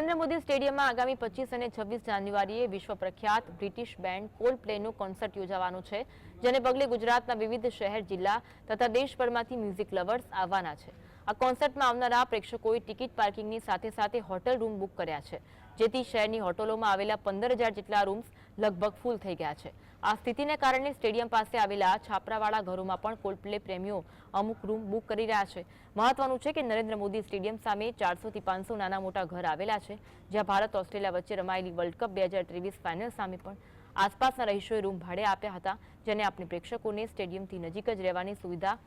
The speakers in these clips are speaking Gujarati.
નરેન્દ્ર મોદી સ્ટેડિયમમાં આગામી 25 અને 26 જાન્યુઆરીએ વિશ્વ પ્રખ્યાત બ્રિટિશ બેન્ડ કોલ્ડપ્લેનું કોન્સર્ટ યોજાવાનું છે, જેને પગલે ગુજરાતના વિવિધ શહેર, જિલ્લા તથા દેશભરમાંથી મ્યુઝિક લવર્સ આવવાના છે। આ કોન્સર્ટમાં આવનારા પ્રેક્ષકોએ ટિકિટ પાર્કિંગની સાથે સાથે હોટેલ રૂમ બુક કર્યા છે, જેથી શહેરની હોટલોમાં આવેલા 15,000 જેટલા રૂમ્સ લગભગ ફૂલ થઈ ગયા છે। આ સ્થિતિને કારણે સ્ટેડિયમ પાસે આવેલા છાપરાવાળા ઘરોમાં પણ કોલ્ડપ્લે પ્રેમીઓ અમુક રૂમ બુક કરી રહ્યા છે। મહત્વનું છે કે નરેન્દ્ર મોદી સ્ટેડિયમ સામે 400 થી 500 નાના મોટા ઘર આવેલા છે, જ્યાં ભારત ઓસ્ટ્રેલિયા વચ્ચે રમાયેલી વર્લ્ડ કપ 2023 ફાઇનલ સામે પણ આસપાસના રહીશોએ રૂમ ભાડે આપ્યા હતા, જેને આપણે પ્રેક્ષકોને સ્ટેડિયમથી નજીક જ રહેવાની સુવિધા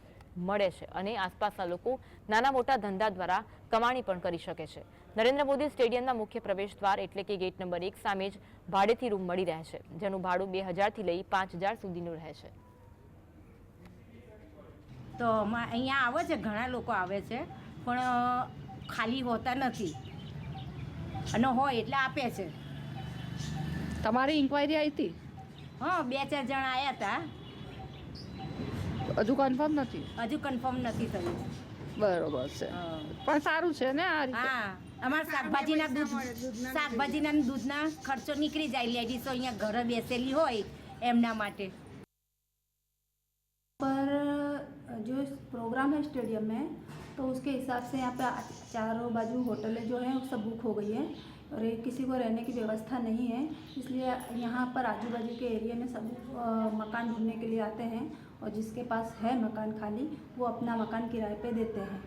મળે છે અને આસપાસના લોકો નાના મોટા ધંધા દ્વારા કમાણી પણ કરી શકે છે। નરેન્દ્ર મોદી સ્ટેડિયમના મુખ્ય પ્રવેશ દ્વાર એટલે કે ગેટ નંબર 1 સામે જ ભાડેથી રૂમ મળી રહે છે, જેનું ભાડું 2,000 થી લઈ 5,000 સુધીનું રહે છે। તો અહીંયા આવે છે, ઘણા લોકો આવે છે, પણ ખાલી હોતા નથી અને હોય એટલે આપે છે। તમારી ઇન્ક્વાયરી આવી હતી? હા, 2-4 જણા આવ્યા હતા। હજુ કન્ફર્મ નથી? હજુ કન્ફર્મ નથી થયું। બરોબર છે, પણ સારું છે ને આ રીતે? હા, અમારા શાકભાજીના દૂધના ખર્ચો નીકળી જાય। લેડીઝો અહીંયા ઘરે બેસેલી હોય એમના માટે। पर जो प्रोग्राम है स्टेडियम में, तो उसके हिसाब से यहाँ पे चारों बाजू होटलें जो हैं वो सब बुक हो गई हैं और किसी को रहने की व्यवस्था नहीं है, इसलिए यहाँ पर आजू बाजू के एरिया में सब मकान ढूंढने के लिए आते हैं और जिसके पास है मकान खाली वो अपना मकान किराए पे देते हैं।